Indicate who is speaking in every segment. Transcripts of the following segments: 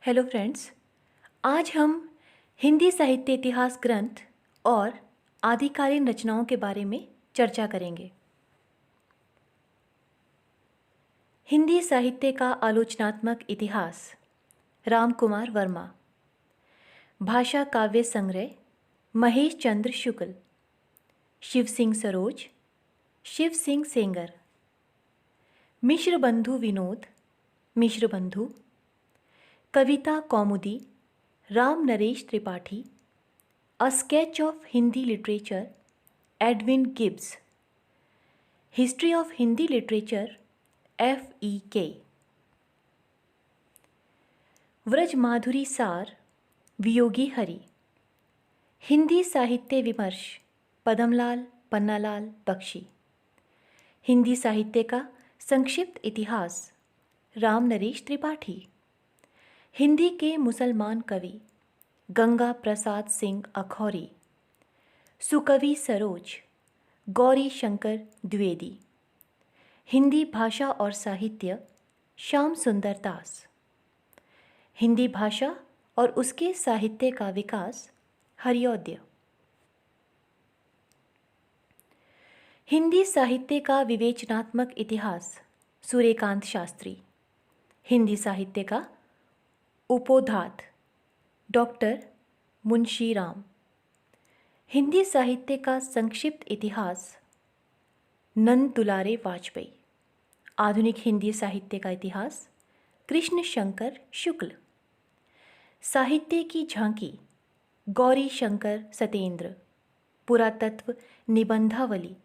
Speaker 1: Hello friends. आज हम हिंदी साहित्य इतिहास ग्रंथ और आदिकालीन रचनाओं के बारे में चर्चा करेंगे। हिंदी साहित्य का आलोचनात्मक इतिहास, रामकुमार वर्मा। भाषा काव्य संग्रह, महेश चंद्र शुक्ल। शिव सिंह सरोज, शिव सिंह सेंगर। मिश्र बंधु Vinod, Mishra Bandhu. Kavita Kaumudi, Ram Naresh Tripathi. A sketch of Hindi literature, Edwin Gibbs. History of Hindi literature, FEK। Vraj Madhuri Sar, Viyogi Hari. Hindi साहित्य विमर्श, पदमलाल पन्नालाल बख्शी। हिंदी साहित्य का संक्षिप्त इतिहास, राम नरेश त्रिपाठी। हिंदी के मुसलमान कवि, गंगा प्रसाद सिंह अखौरी। सुकवि सरोज, गौरी शंकर द्विवेदी। हिंदी भाषा और साहित्य, श्याम सुंदर दास। हिंदी भाषा और उसके साहित्य का विकास, हरिऔद्य। हिंदी साहित्य का विवेचनात्मक इतिहास, सूर्यकांत शास्त्री। हिंदी साहित्य का उपोद्घात, डॉक्टर मुंशी राम। हिंदी साहित्य का संक्षिप्त इतिहास, नंद दुलारे वाजपेयी। आधुनिक हिंदी साहित्य का इतिहास, कृष्ण शंकर शुक्ल। साहित्य की झांकी, गौरी शंकर सतेंद्र। पुरातत्व निबंधावली,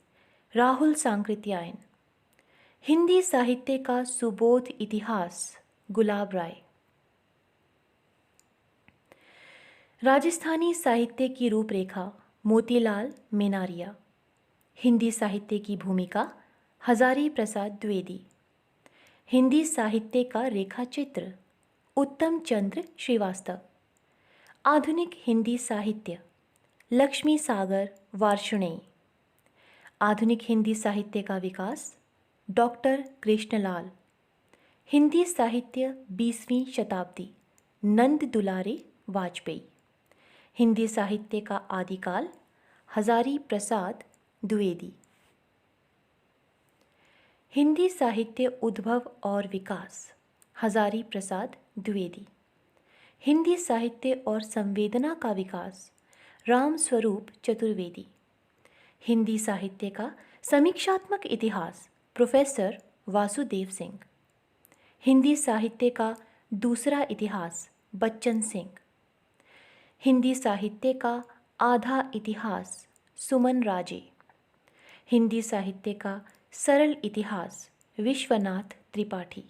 Speaker 1: राहुल सांकृत्यायन। हिंदी साहित्य का सुबोध इतिहास, गुलाब राय। राजस्थानी साहित्य की रूपरेखा, मोतीलाल मेनारिया। हिंदी साहित्य की भूमिका, हजारी प्रसाद द्विवेदी। हिंदी साहित्य का रेखाचित्र, उत्तम चंद्र श्रीवास्तव। आधुनिक हिंदी साहित्य, लक्ष्मी सागर वार्ष्णेय। आधुनिक हिंदी साहित्य का विकास, डॉक्टर कृष्णलाल। हिंदी साहित्य 20वीं शताब्दी, नंद दुलारे वाजपेयी। हिंदी साहित्य का आदिकाल, हजारी प्रसाद द्विवेदी। हिंदी साहित्य उद्भव और विकास, हजारी प्रसाद द्विवेदी। हिंदी साहित्य और संवेदना का विकास, राम स्वरूप चतुर्वेदी। हिंदी साहित्य का समीक्षात्मक इतिहास, प्रोफेसर वासुदेव सिंह। हिंदी साहित्य का दूसरा इतिहास, बच्चन सिंह। हिंदी साहित्य का आधा इतिहास, सुमन राजे। हिंदी साहित्य का सरल इतिहास, विश्वनाथ त्रिपाठी।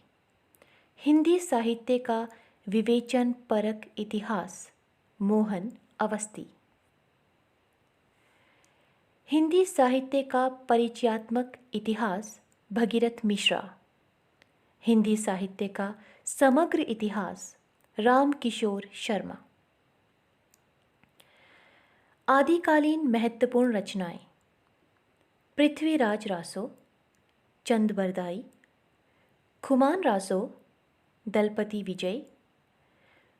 Speaker 1: हिंदी साहित्य का विवेचन परक इतिहास, मोहन अवस्थी। हिंदी साहित्य का परिचयात्मक इतिहास, भगीरथ मिश्रा। हिंदी साहित्य का समग्र इतिहास, राम किशोर शर्मा। आदिकालीन महत्वपूर्ण रचनाएं, पृथ्वीराज रासो, चंद बरदाई। खुमान रासो, दलपति विजय।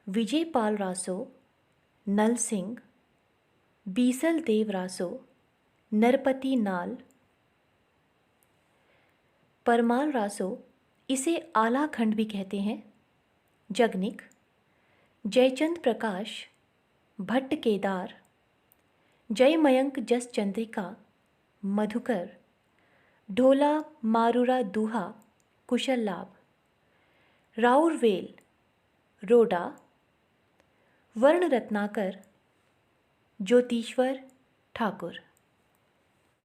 Speaker 1: विजयपाल रासो, नल सिंह। बीसल देव रासो, नरपति नाल। परमाल रासो, इसे आला खंड भी कहते हैं, जगनिक। जयचंद प्रकाश, भट्ट केदार। जय मयंक जस चंद्रिका, मधुकर। ढोला मारुरा दूहा, कुशल लाभ। राउरवेल, रोडा। वर्ण रत्नाकर, ज्योतिश्वर ठाकुर।